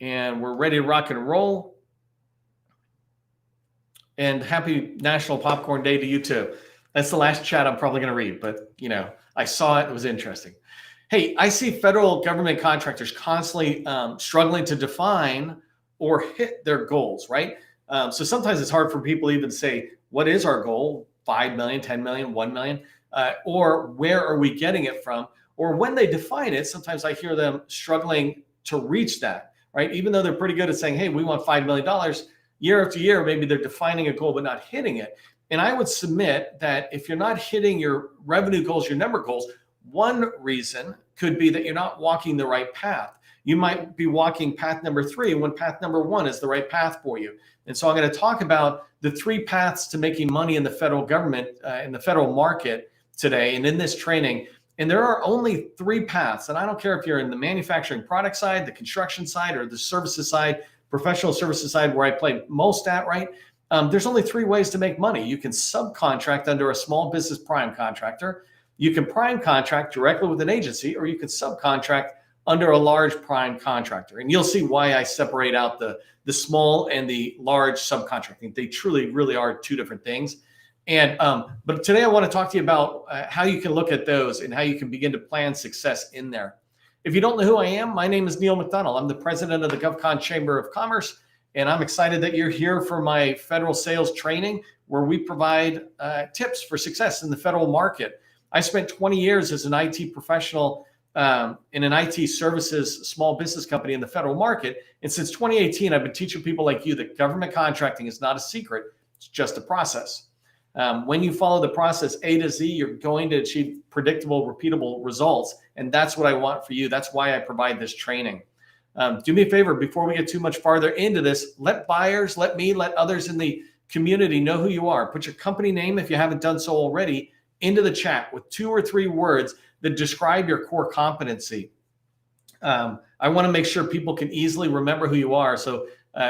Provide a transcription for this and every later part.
and we're ready to rock and roll. And happy National Popcorn Day to you too. That's the last chat I'm probably going to read, but I saw it. It was interesting. Hey, I see federal government contractors constantly struggling to define or hit their goals, right? So sometimes it's hard for people to even say, what is our goal? 5 million, 10 million, 1 million, or where are we getting it from? Or when they define it, sometimes I hear them struggling to reach that, right? Even though they're pretty good at saying, hey, we want $5 million year after year, maybe they're defining a goal, but not hitting it. And I would submit that if you're not hitting your revenue goals, your number goals, one reason could be that you're not walking the right path. You might be walking path number 3 when path number 1 is the right path for you. And so I'm going to talk about the 3 paths to making money in the federal government, in the federal market today, and in this training. And there are only 3 paths. And I don't care if you're in the manufacturing product side, the construction side, or the services side, professional services side, where I play most at, right? There's only 3 ways to make money. You can subcontract under a small business prime contractor. You can prime contract directly with an agency, or you can subcontract under a large prime contractor. And you'll see why I separate out the small and the large subcontracting. They truly, really are 2 different things. And but today I want to talk to you about how you can look at those and how you can begin to plan success in there. If you don't know who I am, my name is Neil McDonnell. I'm the president of the GovCon Chamber of Commerce, and I'm excited that you're here for my federal sales training, where we provide tips for success in the federal market. I spent 20 years as an IT professional in an IT services small business company in the federal market. And since 2018, I've been teaching people like you that government contracting is not a secret. It's just a process. When you follow the process A to Z, you're going to achieve predictable, repeatable results. And that's what I want for you. That's why I provide this training. Do me a favor, before we get too much farther into this, let buyers, let me, let others in the community know who you are. Put your company name, if you haven't done so already, into the chat with 2 or 3 words that describe your core competency. I want to make sure people can easily remember who you are. So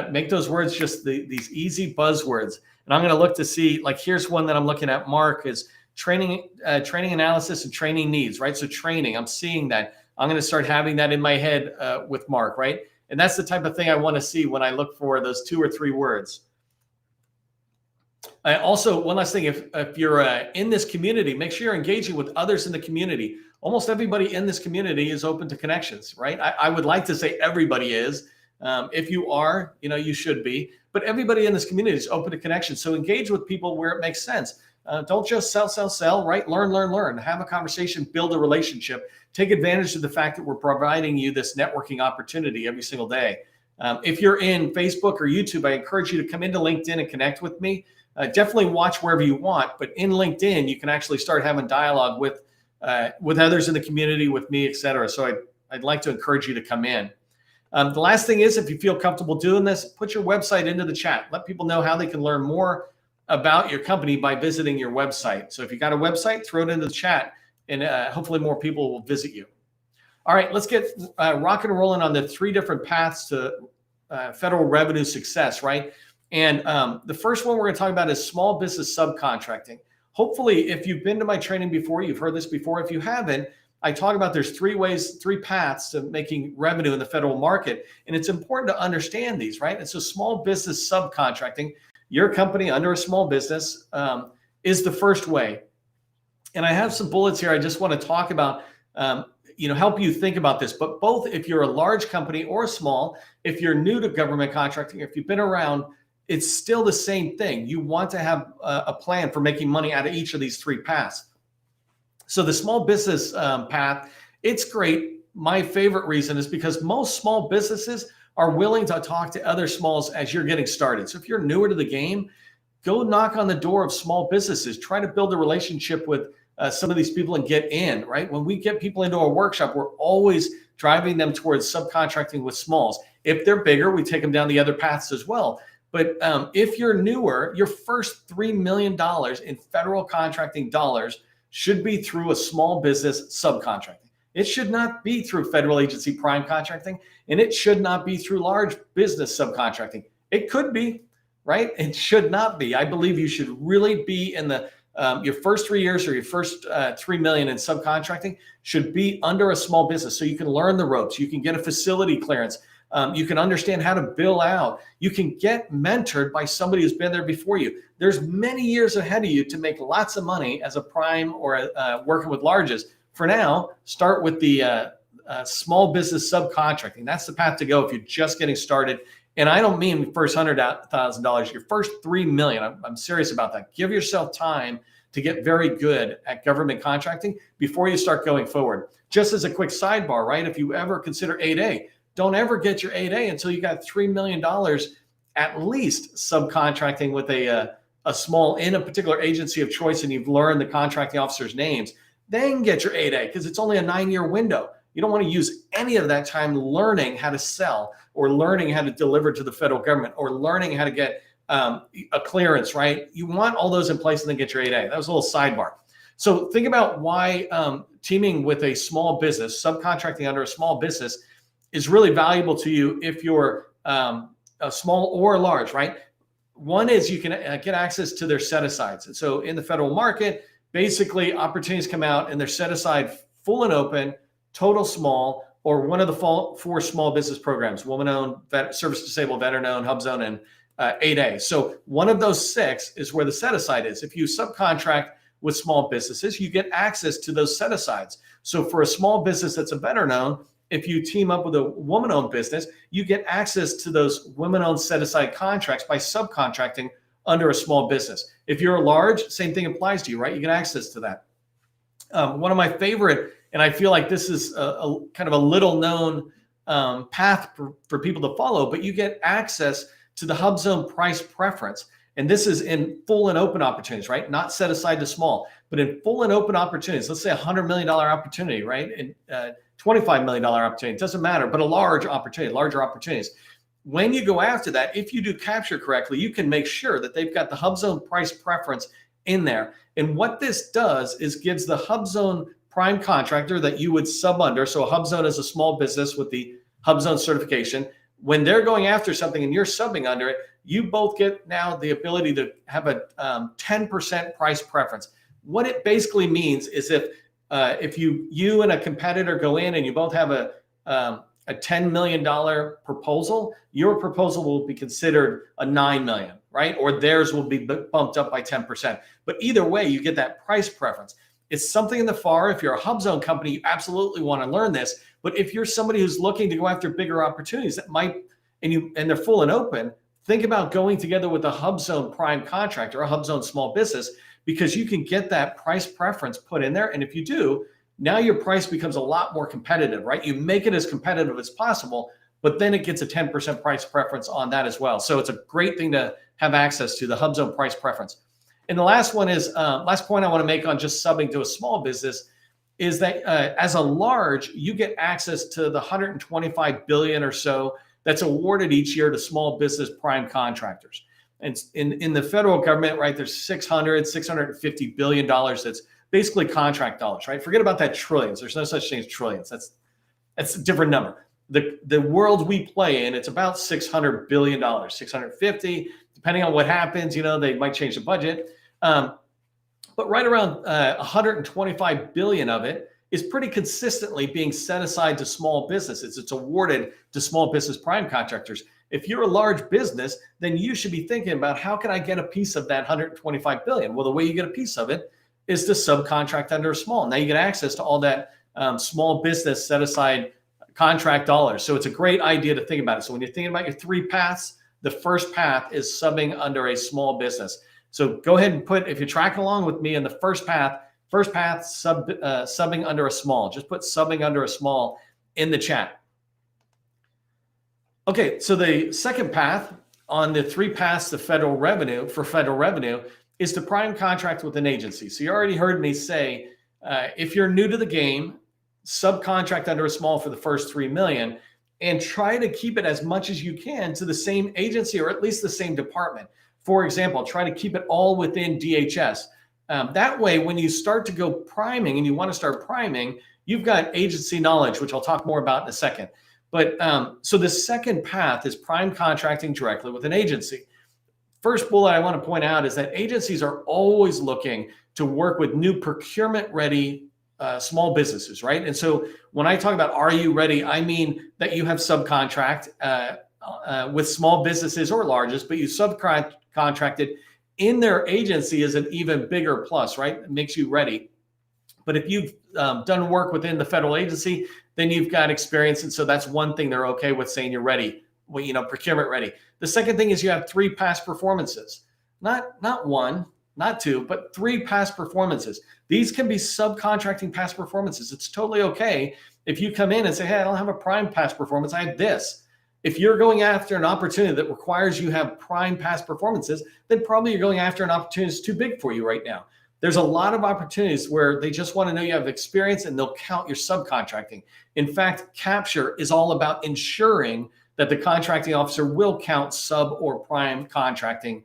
make those words just these easy buzzwords. And I'm going to look to see, like, here's one that I'm looking at, Mark, is training analysis and training needs, right? So training, I'm seeing that. I'm going to start having that in my head with Mark, right? And that's the type of thing I want to see when I look for those 2 or 3 words. Also, one last thing, if you're in this community, make sure you're engaging with others in the community. Almost everybody in this community is open to connections, right? I would like to say everybody is. If you are, you should be. But everybody in this community is open to connections. So engage with people where it makes sense. Don't just sell, right? Learn. Have a conversation, build a relationship. Take advantage of the fact that we're providing you this networking opportunity every single day. If you're in Facebook or YouTube, I encourage you to come into LinkedIn and connect with me. Definitely watch wherever you want, but in LinkedIn, you can actually start having dialogue with others in the community, with me, et cetera. So I'd like to encourage you to come in. The last thing is, if you feel comfortable doing this, put your website into the chat. Let people know how they can learn more about your company by visiting your website. So if you got a website, throw it into the chat, and hopefully more people will visit you. All right, let's get rock and rolling on the 3 different paths to federal revenue success, right? And the first one we're going to talk about is small business subcontracting. Hopefully, if you've been to my training before, you've heard this before. If you haven't, I talk about there's 3 paths to making revenue in the federal market. And it's important to understand these, right? And so small business subcontracting, your company under a small business, is the first way. And I have some bullets here I just want to talk about, help you think about this. But both, if you're a large company or small, if you're new to government contracting, if you've been around, it's still the same thing. You want to have a plan for making money out of each of these 3 paths. So the small business path, it's great. My favorite reason is because most small businesses are willing to talk to other smalls as you're getting started. So if you're newer to the game, go knock on the door of small businesses. Try to build a relationship with some of these people and get in, right? When we get people into our workshop, we're always driving them towards subcontracting with smalls. If they're bigger, we take them down the other paths as well. But if you're newer, your first $3 million in federal contracting dollars should be through a small business subcontracting. It should not be through federal agency prime contracting, and it should not be through large business subcontracting. It could be, right? It should not be. I believe you should really be in the your first 3 years, or your first 3 million in subcontracting should be under a small business, so you can learn the ropes. You can get a facility clearance. You can understand how to bill out. You can get mentored by somebody who's been there before you. There's many years ahead of you to make lots of money as a prime or working with larges. For now, start with the small business subcontracting. That's the path to go if you're just getting started. And I don't mean first $100,000, your first $3 million. I'm serious about that. Give yourself time to get very good at government contracting before you start going forward. Just as a quick sidebar, right? If you ever consider 8A, don't ever get your 8A until you got $3 million at least subcontracting with a small, in a particular agency of choice, and you've learned the contracting officers' names. Then get your 8A, because it's only a 9-year window. You don't want to use any of that time learning how to sell or learning how to deliver to the federal government or learning how to get a clearance, right? You want all those in place and then get your 8A. That was a little sidebar. So think about why teaming with a small business, subcontracting under a small business, is really valuable to you if you're a small or large, right? One is you can get access to their set-asides. And so in the federal market, basically opportunities come out and they're set aside full and open, total small, or one of the 4 small business programs: woman-owned, service disabled, veteran-owned, HUB-zone, and 8A. So one of those 6 is where the set-aside is. If you subcontract with small businesses, you get access to those set-asides. So for a small business that's a veteran-owned, if you team up with a woman-owned business, you get access to those women-owned set-aside contracts by subcontracting under a small business. If you're a large, same thing applies to you, right? You get access to that. One of my favorite, and I feel like this is a kind of a little known path for people to follow, but you get access to the HUB-zone price preference. And this is in full and open opportunities, right? Not set aside to small, but in full and open opportunities. Let's say $100 million opportunity, right? And $25 million opportunity, it doesn't matter, but a large opportunity, larger opportunities. When you go after that, if you do capture correctly, you can make sure that they've got the HUB-zone price preference in there. And what this does is gives the HUB-zone prime contractor that you would sub under. So a HUB-zone is a small business with the HUB-zone certification. When they're going after something and you're subbing under it, you both get now the ability to have a 10% price preference. What it basically means is if you and a competitor go in and you both have a $10 million proposal, your proposal will be considered a $9 million, right? Or theirs will be bumped up by 10%. But either way, you get that price preference. It's something in the FAR. If you're a HUB-zone company, you absolutely want to learn this. But if you're somebody who's looking to go after bigger opportunities that might, and they're full and open, think about going together with a HUB-zone prime contractor, a HUB-zone small business, because you can get that price preference put in there. And if you do, now your price becomes a lot more competitive, right? You make it as competitive as possible, but then it gets a 10% price preference on that as well. So it's a great thing to have access to, the HUB-zone price preference. And the last one is, last point I want to make on just subbing to a small business is that as a large, you get access to the $125 billion or so that's awarded each year to small business prime contractors. And in the federal government, right, there's $650 billion that's basically contract dollars, right? Forget about that trillions. There's no such thing as trillions. That's a different number. The world we play in, it's about $600 billion, 650, depending on what happens, they might change the budget. But right around 125 billion of it is pretty consistently being set aside to small businesses. It's awarded to small business prime contractors. If you're a large business, then you should be thinking about, how can I get a piece of that 125 billion? Well, the way you get a piece of it is to subcontract under a small. Now you get access to all that small business set aside contract dollars. So it's a great idea to think about it. So when you're thinking about your 3 paths, the first path is subbing under a small business. So go ahead and put, if you're tracking along with me in the first path, subbing under a small. Just put subbing under a small in the chat. Okay, so the second path on the 3 paths to federal revenue is to prime contract with an agency. So you already heard me say, if you're new to the game, subcontract under a small for the first 3 million and try to keep it as much as you can to the same agency or at least the same department. For example, try to keep it all within DHS. That way, when you start to go priming and you want to start priming, you've got agency knowledge, which I'll talk more about in a second. But so the second path is prime contracting directly with an agency. First bullet I want to point out is that agencies are always looking to work with new procurement ready small businesses, right? And so when I talk about are you ready, I mean that you have subcontract with small businesses or largest, but you subcontracted in their agency is an even bigger plus, right? It makes you ready. But if you've done work within the federal agency, then you've got experience. And so that's one thing they're okay with saying you're ready, well, procurement ready. The second thing is you have 3 past performances, not one, not 2, but 3 past performances. These can be subcontracting past performances. It's totally okay if you come in and say, hey, I don't have a prime past performance, I have this. If you're going after an opportunity that requires you have prime past performances, then probably you're going after an opportunity that's too big for you right now. There's a lot of opportunities where they just want to know you have experience and they'll count your subcontracting. In fact, capture is all about ensuring that the contracting officer will count sub or prime contracting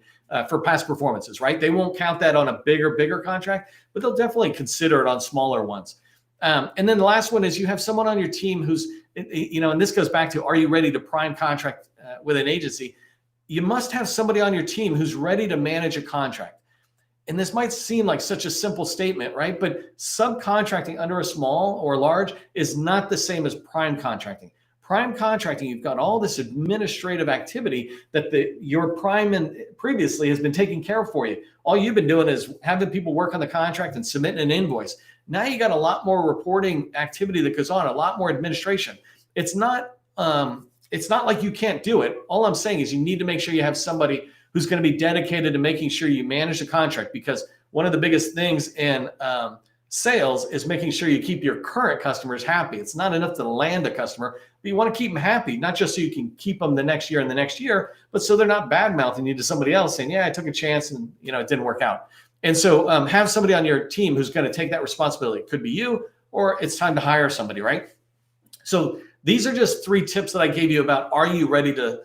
for past performances, right? They won't count that on a bigger contract, but they'll definitely consider it on smaller ones. And then the last one is you have someone on your team who's, and this goes back to, are you ready to prime contract with an agency? You must have somebody on your team who's ready to manage a contract. And this might seem like such a simple statement, right? But subcontracting under a small or large is not the same as prime contracting. Prime contracting, you've got all this administrative activity that your prime and previously has been taking care of for you. All you've been doing is having people work on the contract and submitting an invoice. Now you got a lot more reporting activity that goes on, a lot more administration. It's not like you can't do it. All I'm saying is you need to make sure you have somebody who's going to be dedicated to making sure you manage the contract, because one of the biggest things in sales is making sure you keep your current customers happy. It's not enough to land a customer, but you want to keep them happy, not just so you can keep them the next year and the next year, but so they're not bad mouthing you to somebody else saying, yeah, I took a chance and it didn't work out. And so have somebody on your team who's going to take that responsibility. It could be you, or it's time to hire somebody, right? So these are just 3 tips that I gave you about, are you ready to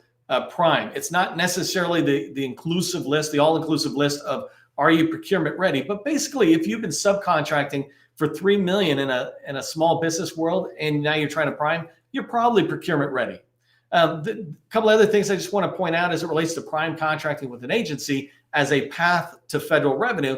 prime? It's not necessarily the inclusive list, the all-inclusive list of are you procurement ready? But basically, if you've been subcontracting for $3 million in a small business world and now you're trying to prime, you're probably procurement ready. The couple other things I just want to point out as it relates to prime contracting with an agency as a path to federal revenue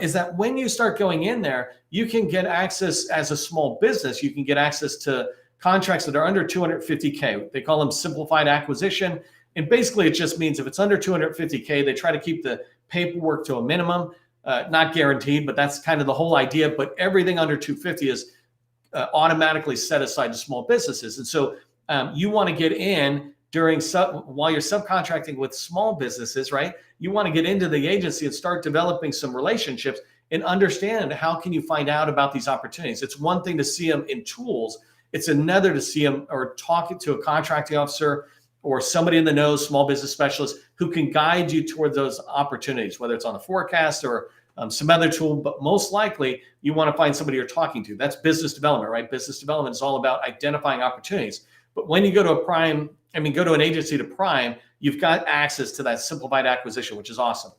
is that when you start going in there, you can get access as a small business. You can get access to contracts that are under $250K. They call them simplified acquisition. And basically, it just means if it's under $250K, they try to keep the paperwork to a minimum, not guaranteed, but that's kind of the whole idea. But everything under 250 is automatically set aside to small businesses. And so you want to get in while you're subcontracting with small businesses, right? You want to get into the agency and start developing some relationships and understand how can you find out about these opportunities. It's one thing to see them in tools. It's another to see them or talk to a contracting officer or somebody in the know, small business specialist, who can guide you toward those opportunities, whether it's on a forecast or some other tool. But most likely, you want to find somebody you're talking to. That's business development, right? Business development is all about identifying opportunities. But when you go to an agency to prime, you've got access to that simplified acquisition, which is awesome.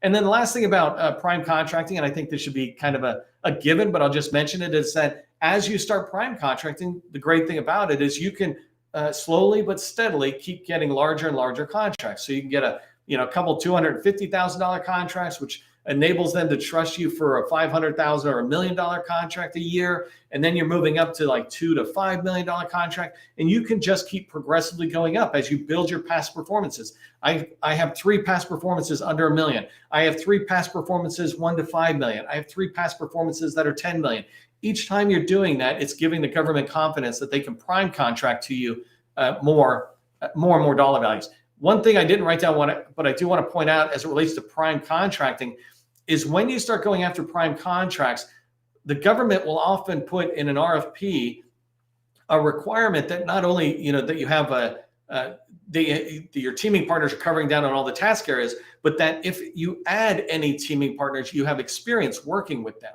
And then the last thing about prime contracting, and I think this should be kind of a given, but I'll just mention it, is that as you start prime contracting, the great thing about it is you can slowly but steadily keep getting larger and larger contracts. So you can get a couple $250,000 contracts, which enables them to trust you for a $500,000 or $1 million contract a year. And then you're moving up to like $2 to $5 million contract. And you can just keep progressively going up as you build your past performances. I have 3 past performances under $1 million. I have 3 past performances 1 to 5 million. I have 3 past performances that are 10 million. Each time you're doing that, it's giving the government confidence that they can prime contract to you more and more dollar values. One thing I didn't write down, but I do want to point out as it relates to prime contracting, is when you start going after prime contracts, the government will often put in an RFP a requirement that not only that you have your teaming partners are covering down on all the task areas, but that if you add any teaming partners, you have experience working with them.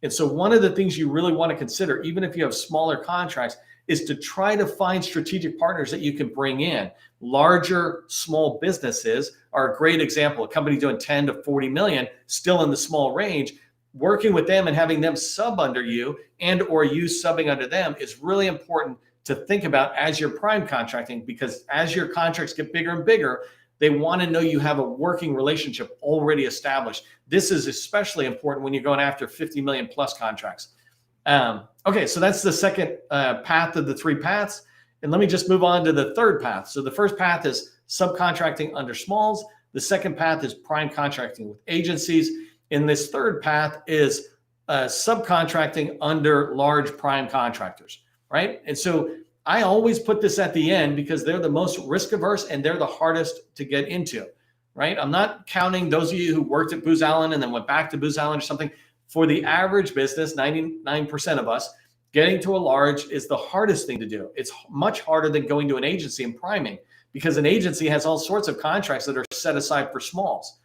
And so one of the things you really want to consider, even if you have smaller contracts, is to try to find strategic partners that you can bring in. Larger small businesses are a great example. A company doing 10 to 40 million, still in the small range, working with them and having them sub under you and or you subbing under them is really important to think about as you're prime contracting, because as your contracts get bigger and bigger, they want to know you have a working relationship already established. This is especially important when you're going after 50 million plus contracts. Okay, so that's the second path of the three paths. And let me just move on to the third path. So the first path is subcontracting under smalls. The second path is prime contracting with agencies. And this third path is subcontracting under large prime contractors, right? And so I always put this at the end because they're the most risk averse and they're the hardest to get into, right? I'm not counting those of you who worked at Booz Allen and then went back to Booz Allen or something. For the average business, 99% of us, getting to a large is the hardest thing to do. It's much harder than going to an agency and priming because an agency has all sorts of contracts that are set aside for smalls.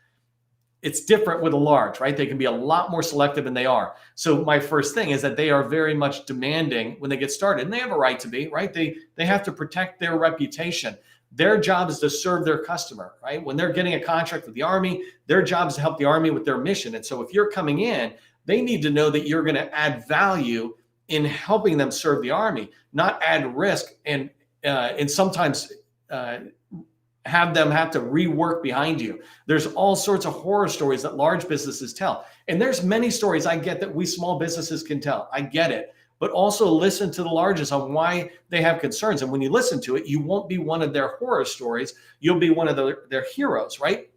It's different with a large, right? They can be a lot more selective than they are. So my first thing is that they are very much demanding when they get started, and they have a right to be, right? They have to protect their reputation. Their job is to serve their customer, right? When they're getting a contract with the Army, their job is to help the Army with their mission. And so if you're coming in, they need to know that you're going to add value in helping them serve the Army, not add risk and sometimes have them have to rework behind you. There's all sorts of horror stories that large businesses tell. And there's many stories I get that we small businesses can tell. I get it. But also listen to the largest on why they have concerns. And when you listen to it, you won't be one of their horror stories. You'll be one of their heroes, right?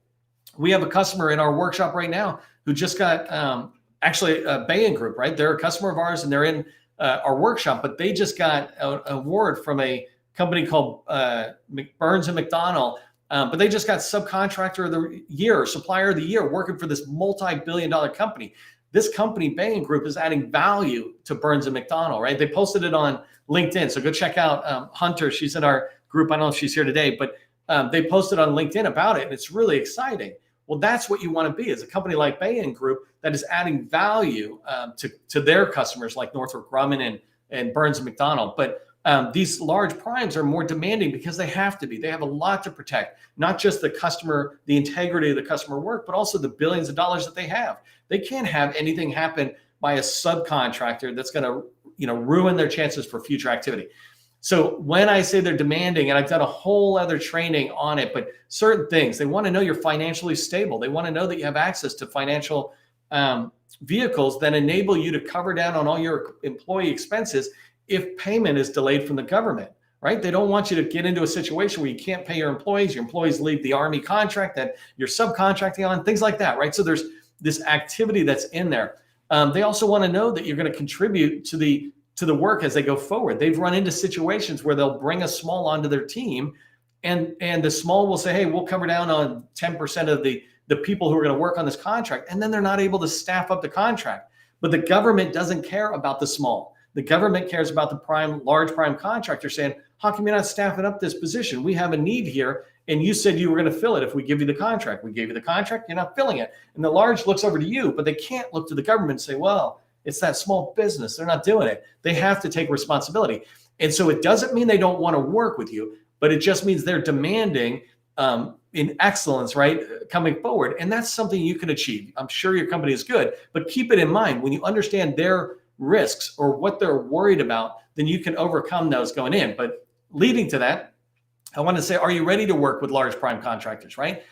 We have a customer in our workshop right now who just got actually a Bain Group, right? They're a customer of ours and they're in our workshop, but they just got an award from a company called Burns and McDonnell. But they just got subcontractor of the year, or supplier of the year, working for this multi-billion-dollar company. This company, Bain Group, is adding value to Burns and McDonnell, right? They posted it on LinkedIn. So go check out Hunter. She's in our group. I don't know if she's here today, but they posted on LinkedIn about it. And it's really exciting. Well, that's what you want to be, is a company like Bain Group that is adding value to their customers like Northrop Grumman and Burns and McDonnell. But these large primes are more demanding because they have to be. They have a lot to protect, not just the customer, the integrity of the customer work, but also the billions of dollars that they have. They can't have anything happen by a subcontractor that's going to, ruin their chances for future activity. So when I say they're demanding, and I've done a whole other training on it, but certain things, they want to know you're financially stable. They want to know that you have access to financial vehicles that enable you to cover down on all your employee expenses if payment is delayed from the government, right? They don't want you to get into a situation where you can't pay your employees leave the Army contract that you're subcontracting on, things like that, right? So there's this activity that's in there. They also want to know that you're going to contribute to the work as they go forward. They've run into situations where they'll bring a small onto their team and the small will say, hey, we'll cover down on 10% of the people who are going to work on this contract. And then they're not able to staff up the contract. But the government doesn't care about the small. The government cares about the large prime contractor saying, how come you're not staffing up this position? We have a need here. And you said you were going to fill it if we give you the contract. We gave you the contract, you're not filling it. And the large looks over to you, but they can't look to the government and say, well, it's that small business. They're not doing it. They have to take responsibility. And so it doesn't mean they don't want to work with you, but it just means they're demanding in excellence, right, coming forward. And that's something you can achieve. I'm sure your company is good, but keep it in mind when you understand their risks or what they're worried about, then you can overcome those going in. But leading to that, I want to say, are you ready to work with large prime contractors, right?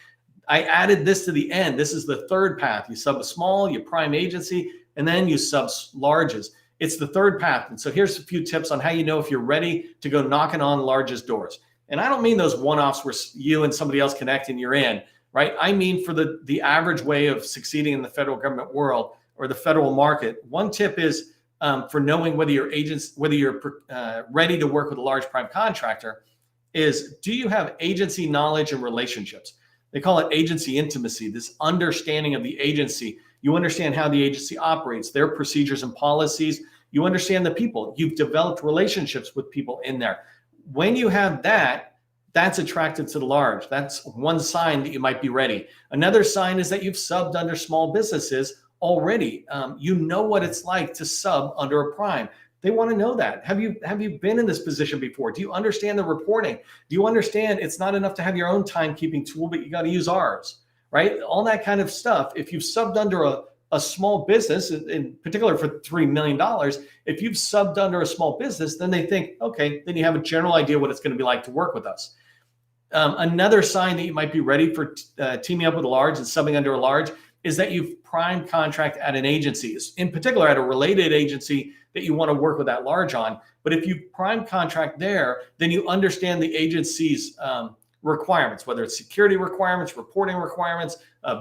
I added this to the end. This is the third path. You sub a small, you prime agency, and then you sub larges. It's the third path. And so here's a few tips on how you know if you're ready to go knocking on largest doors. And I don't mean those one-offs where you and somebody else connect and you're in, right? I mean for the average way of succeeding in the federal government world or the federal market. One tip is for knowing whether you're ready to work with a large prime contractor is, do you have agency knowledge and relationships? They call it agency intimacy, this understanding of the agency. You understand how the agency operates, their procedures and policies. You understand the people. You've developed relationships with people in there. When you have that, that's attractive to the large. That's one sign that you might be ready. Another sign is that you've subbed under small businesses already. You know what it's like to sub under a prime. They want to know that. Have you been in this position before? Do you understand the reporting? Do you understand it's not enough to have your own timekeeping tool, but you got to use ours, right? All that kind of stuff. If you've subbed under a small business, in particular for $3 million, if you've subbed under a small business, then they think, okay, then you have a general idea what it's going to be like to work with us. Another sign that you might be ready for teaming up with a large and subbing under a large is that you've prime contract at an agency, in particular at a related agency that you want to work with that large on. But if you prime contract there, then you understand the agency's requirements, whether it's security requirements, reporting requirements,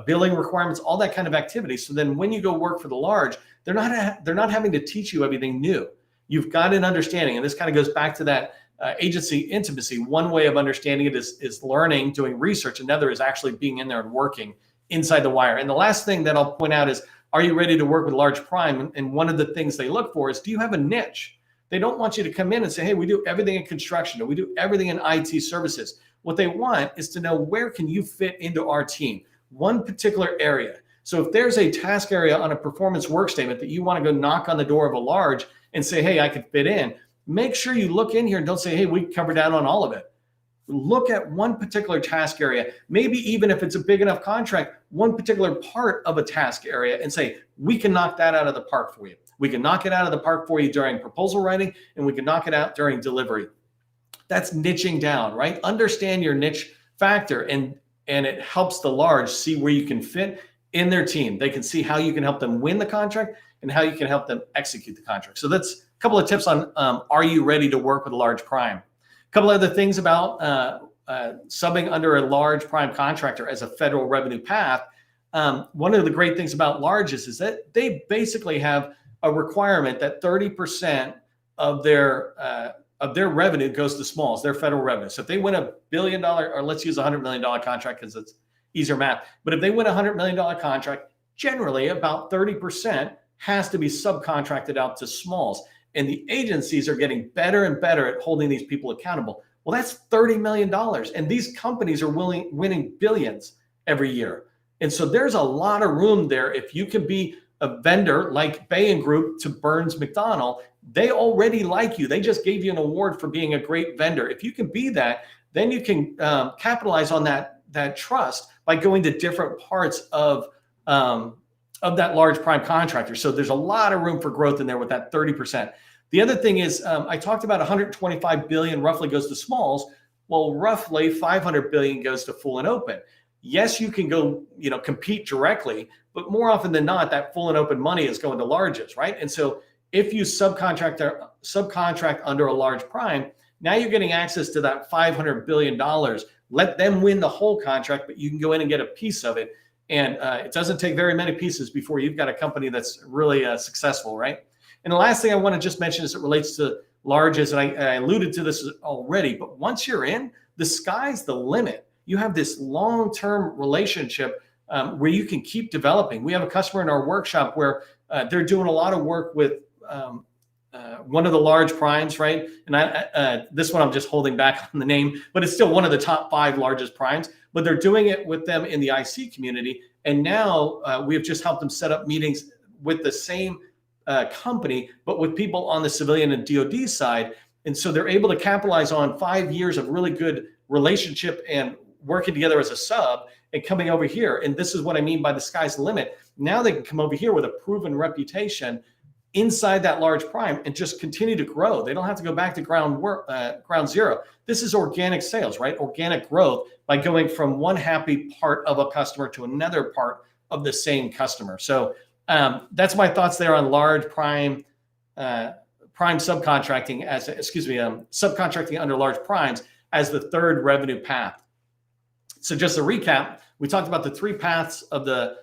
billing requirements, all that kind of activity. So then when you go work for the large, they're not having to teach you everything new. You've got an understanding, and this kind of goes back to that agency intimacy. One way of understanding it is learning, doing research. Another is actually being in there and working inside the wire. And the last thing that I'll point out is, are you ready to work with large prime? And one of the things they look for is, do you have a niche? They don't want you to come in and say, hey, we do everything in construction, or we do everything in IT services. What they want is to know, where can you fit into our team? One particular area. So if there's a task area on a performance work statement that you want to go knock on the door of a large and say, hey, I could fit in, make sure you look in here and don't say, hey, we cover down on all of it. Look at one particular task area, maybe even if it's a big enough contract, one particular part of a task area, and say, we can knock that out of the park for you. We can knock it out of the park for you during proposal writing, and we can knock it out during delivery. That's niching down, right? Understand your niche factor, and it helps the large see where you can fit in their team. They can see how you can help them win the contract and how you can help them execute the contract. So that's a couple of tips on, are you ready to work with a large prime? A couple other things about subbing under a large prime contractor as a federal revenue path. One of the great things about larges is that they basically have a requirement that 30% of their revenue goes to smalls, their federal revenue. So if they win $1 billion, or let's use $100 million contract because it's easier math, but if they win a $100 million contract, generally about 30% has to be subcontracted out to smalls. And the agencies are getting better and better at holding these people accountable. Well, that's $30 million. And these companies are winning billions every year. And so there's a lot of room there. If you can be a vendor like Bain Group to Burns McDonnell, they already like you. They just gave you an award for being a great vendor. If you can be that, then you can capitalize on that trust by going to different parts of that large prime contractor. So there's a lot of room for growth in there with that 30%. The other thing is, I talked about 125 billion roughly goes to smalls. Well, roughly 500 billion goes to full and open. Yes, you can go, compete directly, but more often than not, that full and open money is going to larges, right? And so if you subcontract under a large prime, now you're getting access to that $500 billion. Let them win the whole contract, but you can go in and get a piece of it. And it doesn't take very many pieces before you've got a company that's really successful, right? And the last thing I want to just mention as it relates to larges, and I alluded to this already, but once you're in, the sky's the limit. You have this long-term relationship where you can keep developing. We have a customer in our workshop where they're doing a lot of work with one of the large primes, right? And this one I'm just holding back on the name, but it's still one of the top 5 largest primes. But they're doing it with them in the IC community. And now we have just helped them set up meetings with the same company, but with people on the civilian and DoD side. And so they're able to capitalize on 5 years of really good relationship and working together as a sub and coming over here. And this is what I mean by the sky's the limit. Now they can come over here with a proven reputation inside that large prime and just continue to grow. They don't have to go back to ground zero. This is organic sales, right? Organic growth by going from one happy part of a customer to another part of the same customer. So that's my thoughts there on large prime subcontracting subcontracting under large primes as the third revenue path. So just a recap, we talked about the 3 paths of the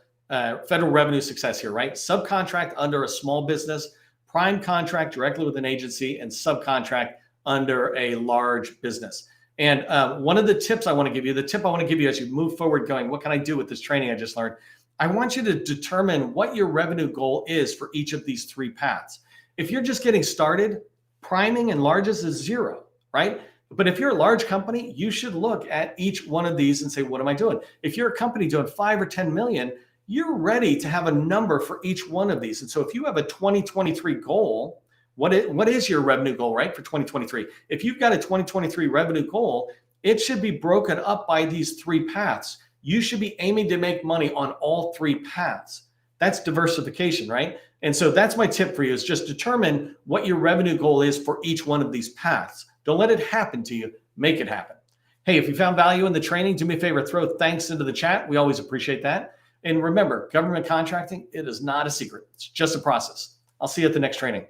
federal revenue success here, right? Subcontract under a small business, prime contract directly with an agency, and subcontract under a large business. And one of the tips I want to give you, as you move forward going, what can I do with this training I just learned? I want you to determine what your revenue goal is for each of these 3 paths. If you're just getting started, priming and larges is 0, right? But if you're a large company, you should look at each one of these and say, what am I doing? If you're a company doing 5 or 10 million, you're ready to have a number for each one of these. And so if you have a 2023 goal, what is your revenue goal, right, for 2023? If you've got a 2023 revenue goal, it should be broken up by these 3 paths. You should be aiming to make money on all 3 paths. That's diversification, right? And so that's my tip for you, is just determine what your revenue goal is for each one of these paths. Don't let it happen to you. Make it happen. Hey, if you found value in the training, do me a favor, throw thanks into the chat. We always appreciate that. And remember, government contracting, it is not a secret. It's just a process. I'll see you at the next training.